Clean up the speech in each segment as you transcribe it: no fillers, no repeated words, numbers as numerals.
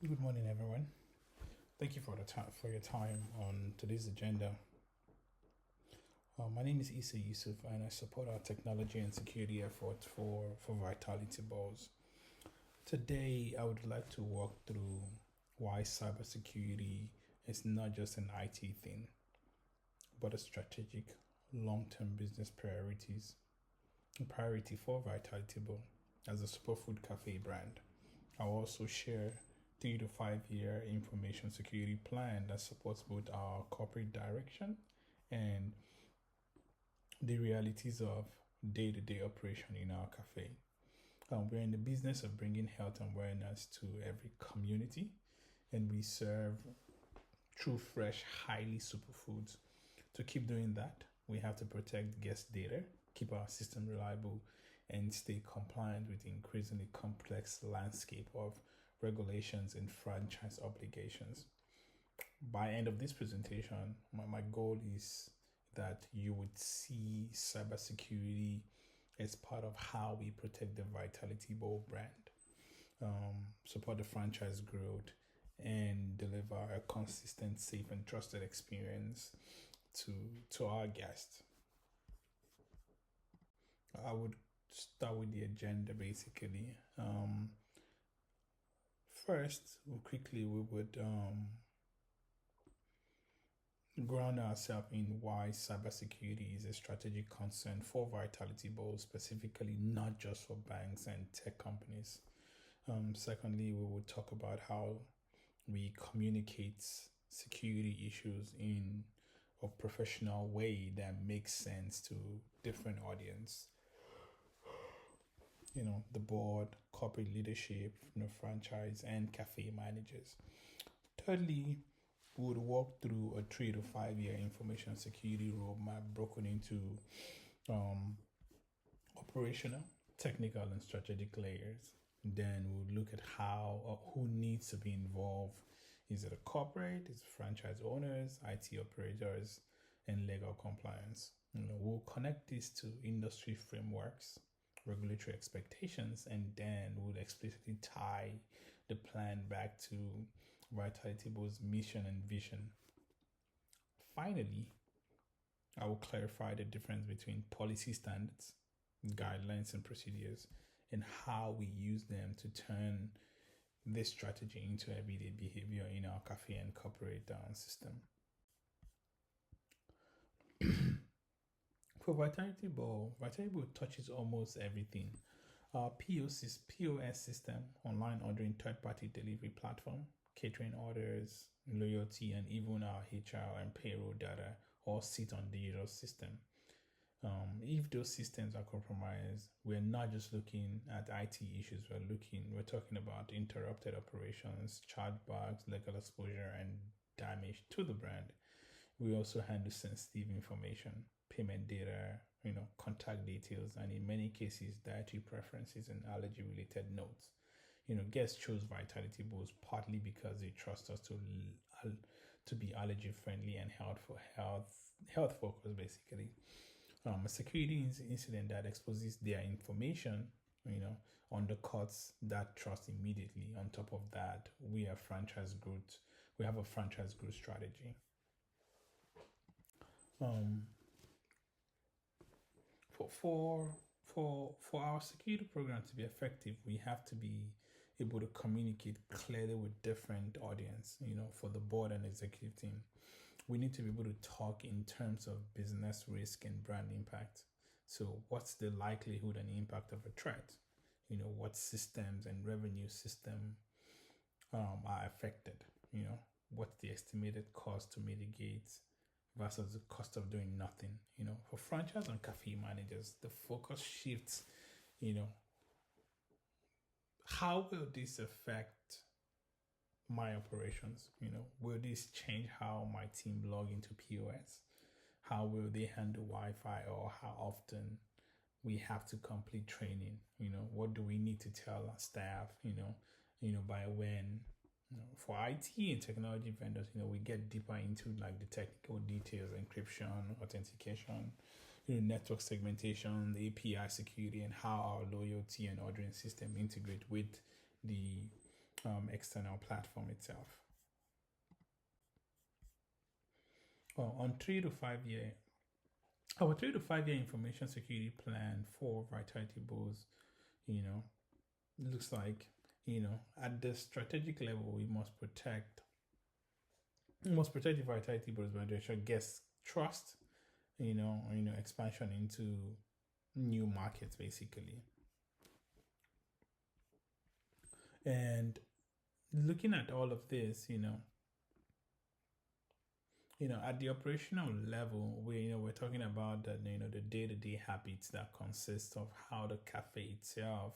Good morning, everyone. Thank you for your time on today's agenda. My name is Issa Yusuf, and I support our technology and security efforts for Vitality Balls. Today, I would like to walk through why cybersecurity is not just an IT thing, but a strategic, long-term business priority for Vitality Ball as a superfood cafe brand. I'll also share 3 to 5 year information security plan that supports both our corporate direction and the realities of day-to-day operation in our cafe. We're in the business of bringing health and wellness to every community, and we serve true, fresh, highly superfoods. To keep doing that, we have to protect guest data, keep our system reliable, and stay compliant with the increasingly complex landscape of regulations and franchise obligations. By end of this presentation, my goal is that you would see cybersecurity as part of how we protect the Vitality Bowl brand, support the franchise growth, and deliver a consistent, safe, and trusted experience to our guests. I would start with the agenda basically. First, we would ground ourselves in why cybersecurity is a strategic concern for Vitality Bowl, specifically not just for banks and tech companies. Secondly, we will talk about how we communicate security issues in a professional way that makes sense to different audience. The board, corporate leadership, franchise and cafe managers. Thirdly, we would walk through a 3 to 5 year information security roadmap broken into operational, technical, and strategic layers. Then we'll look at how or who needs to be involved. Is it a corporate? Is it franchise owners, IT operators, and legal compliance? We'll connect this to industry frameworks, regulatory expectations, and then we'll explicitly tie the plan back to Vitality Bowl's mission and vision. Finally, I will clarify the difference between policy standards, guidelines, and procedures, and how we use them to turn this strategy into everyday behavior in our cafe and corporate system. For Vitality Bowl touches almost everything. Our POS system, online ordering, third-party delivery platform, catering orders, loyalty, and even our HR and payroll data all sit on digital system. If those systems are compromised, we're not just looking at IT issues. We're talking about interrupted operations, chargebacks, legal exposure, and damage to the brand. We also handle sensitive information, payment data, contact details, and in many cases, dietary preferences and allergy-related notes. Guests chose Vitality Bowls partly because they trust us to be allergy friendly and health focused, basically. A security incident that exposes their information, undercuts that trust immediately. On top of that, we have franchise growth. We have a franchise growth strategy. For our security program to be effective, we have to be able to communicate clearly with different audience. For the board and executive team, we need to be able to talk in terms of business risk and brand impact. So what's the likelihood and impact of a threat? What systems and revenue system are affected? What's the estimated cost to mitigate versus the cost of doing nothing? For franchise and cafe managers, the focus shifts. How will this affect my operations? Will this change how my team log into POS? How will they handle Wi-Fi, or how often we have to complete training? What do we need to tell our staff? By when? For IT and technology vendors, we get deeper into like the technical details, encryption, authentication, network segmentation, the API security, and how our loyalty and ordering system integrate with the external platform itself. On 3 to 5 year, our 3 to 5 year information security plan for Vitality Bulls, looks like, at the strategic level, we must protect the Vitality Bulls by ensuring guest trust, expansion into new markets, basically. And looking at all of this, at the operational level, we're talking about the the day-to-day habits that consist of how the cafe itself,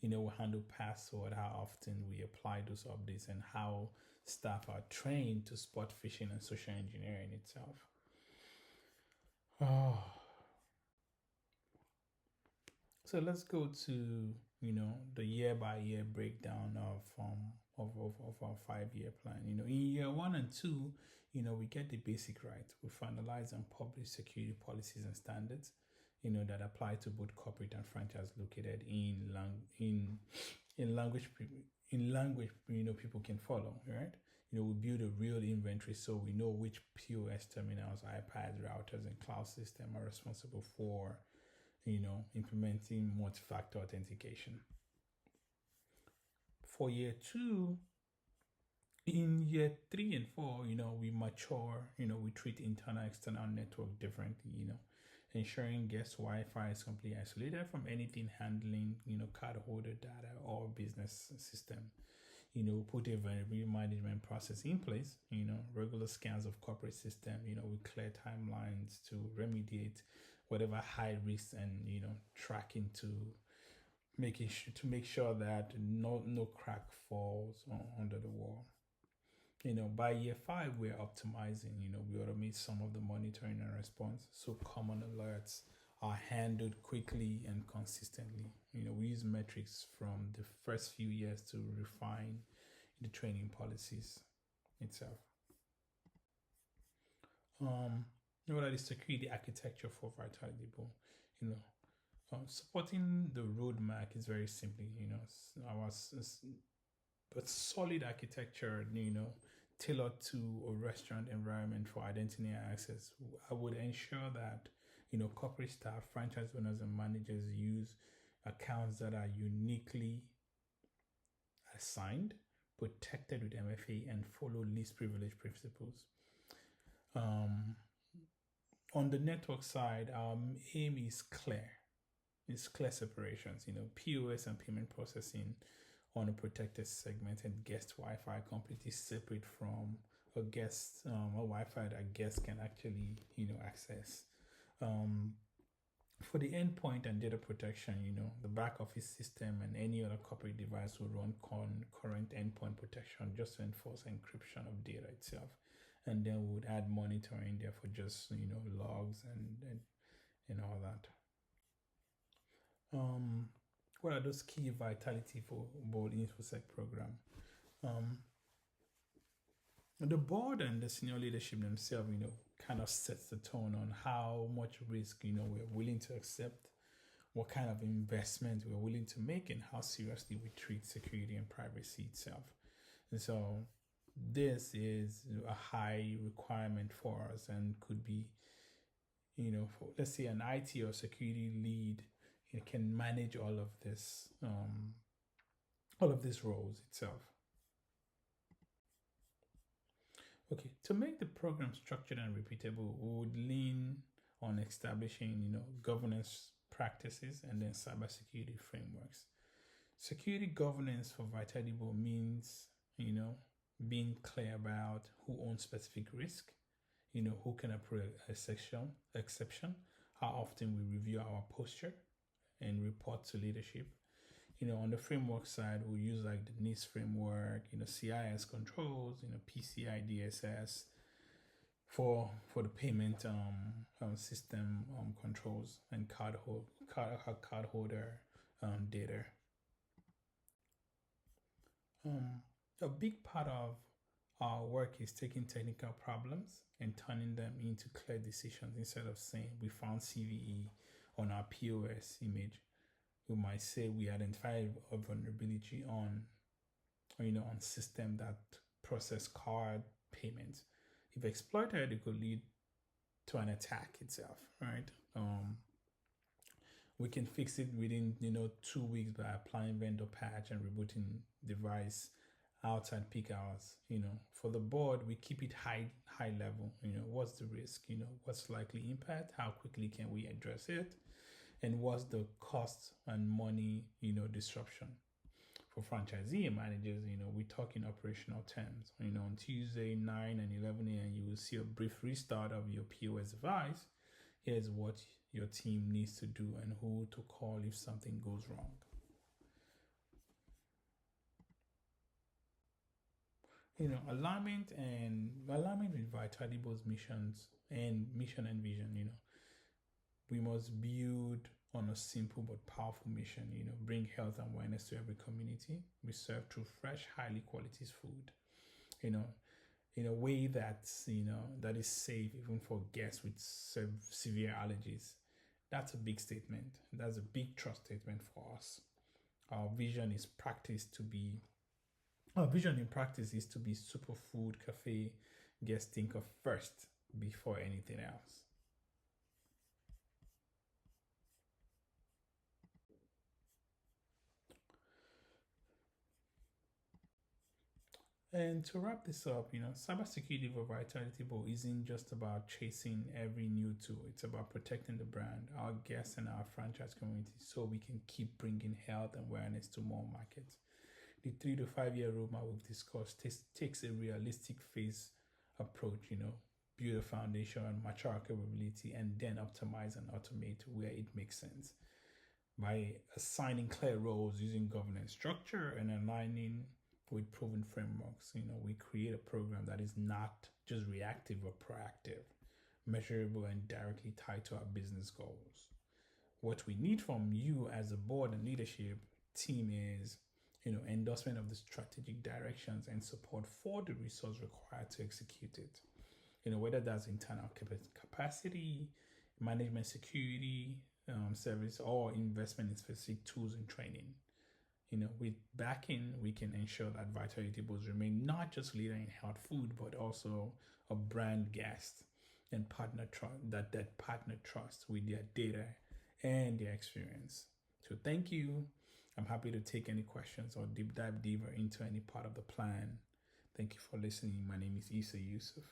will handle password, how often we apply those updates, and how staff are trained to spot phishing and social engineering itself. Oh. So let's go to the year by year breakdown of our 5 year plan. In year 1 and 2, we get the basic right. We finalize and publish security policies and standards, that apply to both corporate and franchise located in language people can follow, right? We build a real inventory so we know which POS terminals, iPads, routers, and cloud system are responsible for implementing multi-factor authentication. For year 2, in year 3 and 4, we mature, we treat internal, external network differently, ensuring guest Wi-Fi is completely isolated from anything handling, cardholder data or business system. Put a vulnerability management process in place, regular scans of corporate system, with clear timelines to remediate whatever high risk and, tracking to make sure that no crack falls under the wall. By year 5, we're optimizing, we automate some of the monitoring and response so common alerts are handled quickly and consistently. We use metrics from the first few years to refine the training policies itself. What are the security architecture for Vitality Bull? Supporting the roadmap is very simple. But solid architecture, tailored to a restaurant environment for identity and access. I would ensure that corporate staff, franchise owners, and managers use accounts that are uniquely assigned, protected with MFA, and follow least privilege principles. On the network side, our aim is clear. It's clear separations, POS and payment processing on a protected segment, and guest Wi-Fi completely separate from a guest Wi-Fi that guests can actually access. For the endpoint and data protection, the back office system and any other corporate device will run concurrent endpoint protection just to enforce encryption of data itself, and then we would add monitoring there for just logs and all that. What are those key Vitality for Bold InfoSec program? The board and the senior leadership themselves, kind of sets the tone on how much risk, we're willing to accept, what kind of investment we're willing to make, and how seriously we treat security and privacy itself. And so this is a high requirement for us and could be, for, let's say, an IT or security lead, can manage all of these roles itself. Okay, to make the program structured and repeatable, we would lean on establishing, governance practices and then cybersecurity frameworks. Security governance for Vitality Bull means, being clear about who owns specific risk, who can approve exception, how often we review our posture and report to leadership. On the framework side, we'll use like the NIST framework, CIS controls, PCI DSS for the payment system controls and cardholder data. A big part of our work is taking technical problems and turning them into clear decisions. Instead of saying we found CVE on our POS image, we might say we identified a vulnerability on on system that process card payments. If exploited, it could lead to an attack itself, right? We can fix it within 2 weeks by applying vendor patch and rebooting device outside peak hours. For the board, we keep it high level. What's the risk? What's likely impact? How quickly can we address it? And what's the cost and money disruption? For franchisee managers, we talk in operational terms. On Tuesday 9 and 11 a.m., you will see a brief restart of your POS device. Here's what your team needs to do and who to call if something goes wrong. Alignment with Vitality's missions and mission and vision. We must build on a simple but powerful mission. Bring health and wellness to every community. We serve through fresh, highly quality food. In a way that's that is safe even for guests with severe allergies. That's a big statement. That's a big trust statement for us. Our vision is practice to be Our vision in practice is to be superfood cafe guests think of first before anything else. And to wrap this up, cybersecurity for Vitality Bowl isn't just about chasing every new tool. It's about protecting the brand, our guests, and our franchise community so we can keep bringing health and awareness to more markets. The 3 to 5 year roadmap we've discussed takes a realistic phase approach, build a foundation, mature our capability, and then optimize and automate where it makes sense. By assigning clear roles, using governance structure, and aligning with proven frameworks, we create a program that is not just reactive or proactive, measurable, and directly tied to our business goals. What we need from you as a board and leadership team is endorsement of the strategic directions and support for the resource required to execute it. Whether that's internal capacity, management security, service, or investment in specific tools and training. With backing, we can ensure that Vitality Bowls remain not just leader in health food, but also a brand guest and partner trust that partner trust with their data and their experience. So thank you. I'm happy to take any questions or deep dive deeper into any part of the plan. Thank you for listening. My name is Issa Yusuf.